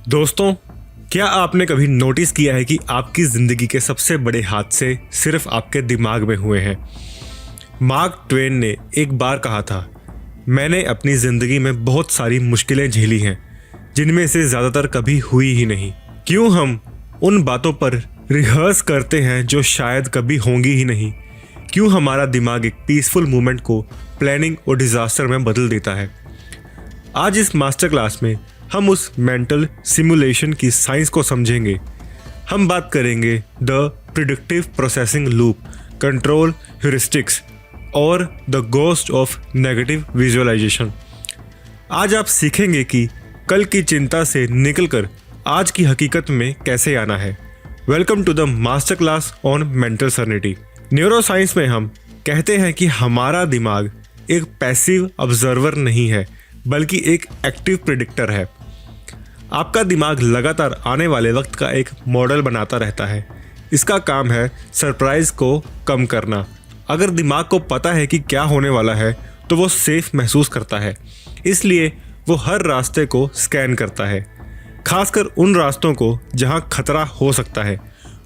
दोस्तों, क्या आपने कभी नोटिस किया है कि आपकी ज़िंदगी के सबसे बड़े हादसे सिर्फ आपके दिमाग में हुए हैं। मार्क ट्वेन ने एक बार कहा था, मैंने अपनी ज़िंदगी में बहुत सारी मुश्किलें झेली हैं जिनमें से ज़्यादातर कभी हुई ही नहीं। क्यों हम उन बातों पर रिहर्स करते हैं जो शायद कभी होंगी ही नहीं? क्यों हमारा दिमाग एक पीसफुल मोमेंट को प्लानिंग और डिज़ास्टर में बदल देता है? आज इस मास्टर क्लास में हम उस मेंटल सिमुलेशन की साइंस को समझेंगे। हम बात करेंगे the predictive processing loop, control heuristics और the ghost of negative visualization. आज आप सीखेंगे कि कल की चिंता से निकलकर आज की हकीकत में कैसे आना है। Welcome to the master class on mental sanity. Neuroscience में हम कहते हैं कि हमारा दिमाग एक पैसिव ऑब्जर्वर नहीं है बल्कि एक एक्टिव प्रिडिक्टर है। आपका दिमाग लगातार आने वाले वक्त का एक मॉडल बनाता रहता है। इसका काम है सरप्राइज को कम करना। अगर दिमाग को पता है कि क्या होने वाला है तो वो सेफ महसूस करता है, इसलिए वो हर रास्ते को स्कैन करता है, खासकर उन रास्तों को जहां खतरा हो सकता है।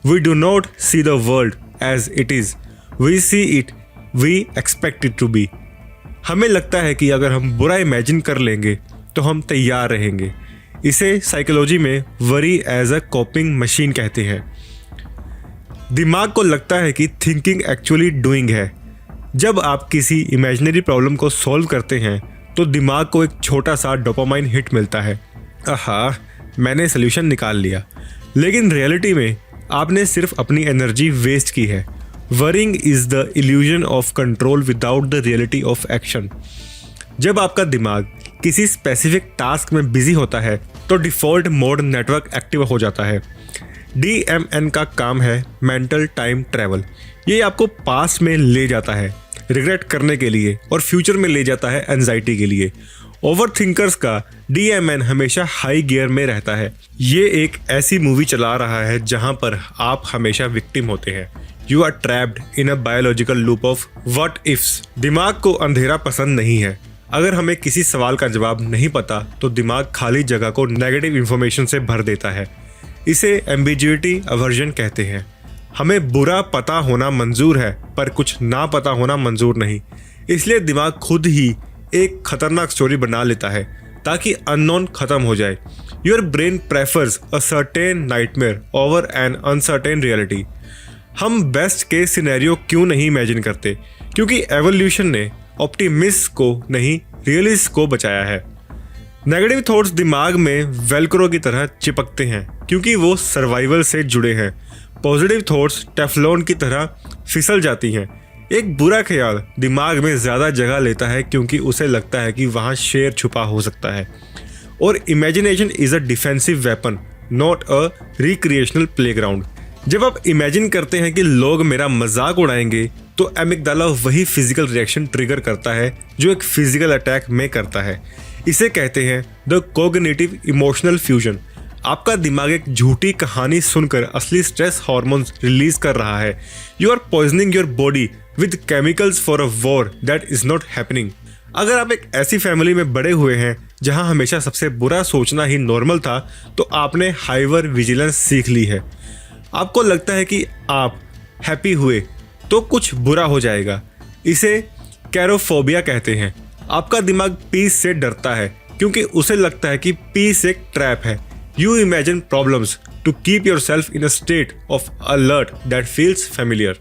We do not see the world as it is, we see it, we expect it to be. हमें लगता है कि अगर हम बुरा इमेजिन कर लेंगे तो हम तैयार रहेंगे। इसे साइकोलॉजी में worry as a coping machine कहते हैं। दिमाग को लगता है कि थिंकिंग एक्चुअली डूइंग है। जब आप किसी इमेजिनरी प्रॉब्लम को सॉल्व करते हैं तो दिमाग को एक छोटा सा डोपामाइन हिट मिलता है। आहा, मैंने सोल्यूशन निकाल लिया। लेकिन रियलिटी में आपने सिर्फ अपनी एनर्जी वेस्ट की है। Worrying is the illusion of control without the reality of action. जब आपका दिमाग किसी स्पेसिफिक टास्क में बिजी होता है तो डिफ़ॉल्ट मोड नेटवर्क एक्टिव हो जाता है। DMN का काम है मेंटल टाइम ट्रैवल। ये आपको पास्ट में ले जाता है रिग्रेट करने के लिए और फ्यूचर में ले जाता है एंजाइटी के लिए। ओवर थिंकर्स का DMN हमेशा हाई गियर में रहता है। ये एक ऐसी मूवी चला रहा है जहां पर आप हमेशा विक्टिम होते हैं। You are trapped in a biological loop of what ifs. दिमाग को अंधेरा पसंद नहीं है। अगर हमें किसी सवाल का जवाब नहीं पता तो दिमाग खाली जगह को नेगेटिव इंफॉर्मेशन से भर देता है। इसे एम्बिग्युइटी अवर्जन कहते हैं। हमें बुरा पता होना मंजूर है पर कुछ ना पता होना मंजूर नहीं। इसलिए दिमाग खुद ही एक खतरनाक स्टोरी बना लेता है ताकि अननोन खत्म हो जाए। Your brain prefers a certain nightmare over N uncertain reality. हम बेस्ट केस सिनेरियो क्यों नहीं इमेजिन करते? क्योंकि एवोल्यूशन ने ऑप्टिमिस्ट को नहीं, रियलिस्ट को बचाया है। नेगेटिव थॉट्स दिमाग में वेलक्रो की तरह चिपकते हैं क्योंकि वो सर्वाइवल से जुड़े हैं। पॉजिटिव थॉट्स टेफ्लॉन की तरह फिसल जाती हैं। एक बुरा ख्याल दिमाग में ज़्यादा जगह लेता है क्योंकि उसे लगता है कि वहाँ शेर छुपा हो सकता है। और imagination is a defensive weapon, not a recreational playground. जब आप इमेजिन करते हैं कि लोग मेरा मजाक उड़ाएंगे तो एमिगडाला वही फिजिकल रिएक्शन ट्रिगर करता है जो एक फिजिकल अटैक में करता है। इसे कहते हैं द कोग्निटिव इमोशनल फ्यूजन। आपका दिमाग एक झूठी कहानी सुनकर असली स्ट्रेस हार्मोन्स रिलीज कर रहा है। You are poisoning your body with chemicals for a war that is not happening. अगर आप एक ऐसी फैमिली में बड़े हुए हैं जहां हमेशा सबसे बुरा सोचना ही नॉर्मल था तो आपने हाइपर विजिलेंस सीख ली है। आपको लगता है कि आप हैप्पी हुए तो कुछ बुरा हो जाएगा। इसे कैरोफोबिया कहते हैं। आपका दिमाग पीस से डरता है क्योंकि उसे लगता है कि पीस एक ट्रैप है। You imagine problems to keep yourself in a state of alert that feels familiar.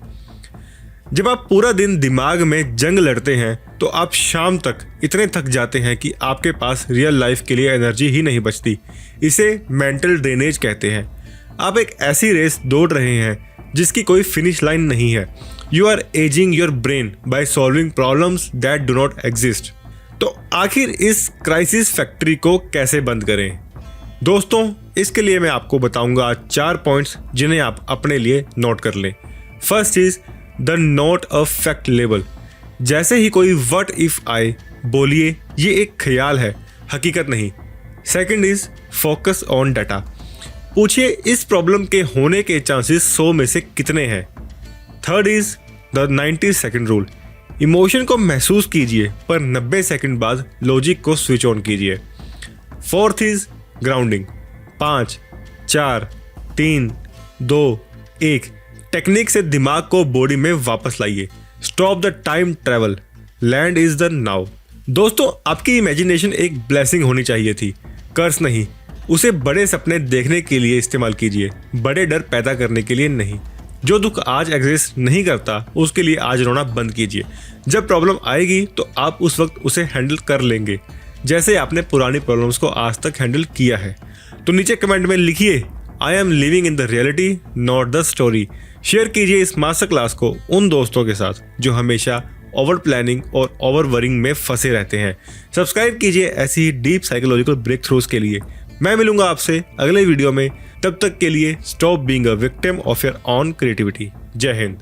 जब आप पूरा दिन दिमाग में जंग लड़ते हैं तो आप शाम तक इतने थक जाते हैं कि आपके पास रियल लाइफ के लिए एनर्जी ही नहीं बचती। इसे मेंटल ड्रेनेज कहते हैं। आप एक ऐसी रेस दौड़ रहे हैं जिसकी कोई फिनिश लाइन नहीं है। You are ageing your brain by solving problems that do not exist. तो आखिर इस क्राइसिस फैक्ट्री को कैसे बंद करें? दोस्तों, इसके लिए मैं आपको बताऊंगा 4 पॉइंट्स जिन्हें आप अपने लिए नोट कर लें। First is the not a fact label. जैसे ही कोई व्हाट इफ आए बोलिए, ये एक ख्याल है, हकीकत नहीं। Second is focus on data. पूछिए इस प्रॉब्लम के होने के चांसेस 100 में से कितने हैं। Third is the 90 second rule. Emotion को महसूस कीजिए पर 90 सेकंड बाद लॉजिक को स्विच ऑन कीजिए। Fourth is grounding. 5, 4, 3, 2, 1। टेक्निक से दिमाग को बॉडी में वापस लाइए। Stop the time travel, land is the now. दोस्तों, आपकी इमेजिनेशन एक ब्लेसिंग होनी चाहिए थी, कर्स नहीं। उसे बड़े सपने देखने के लिए इस्तेमाल कीजिए, बड़े डर पैदा करने के लिए नहीं। जो दुख आज एग्जिस्ट नहीं करता उसके लिए आज रोना बंद कीजिए। जब प्रॉब्लम आएगी तो आप उस वक्त उसे हैंडल कर लेंगे, जैसे आपने पुरानी प्रॉब्लम्स को आज तक हैंडल किया है। तो नीचे कमेंट में लिखिए, I am living in the reality not the story. Share कीजिए इस मास्टर क्लास को उन दोस्तों के साथ जो हमेशा ओवर प्लानिंग और ओवर वरिंग में फंसे रहते हैं। सब्सक्राइब कीजिए ऐसी ही डीप साइकोलॉजिकल ब्रेक थ्रूज के लिए। मैं मिलूंगा आपसे अगले वीडियो में। तब तक के लिए stop being a victim of your own creativity. जय हिंद।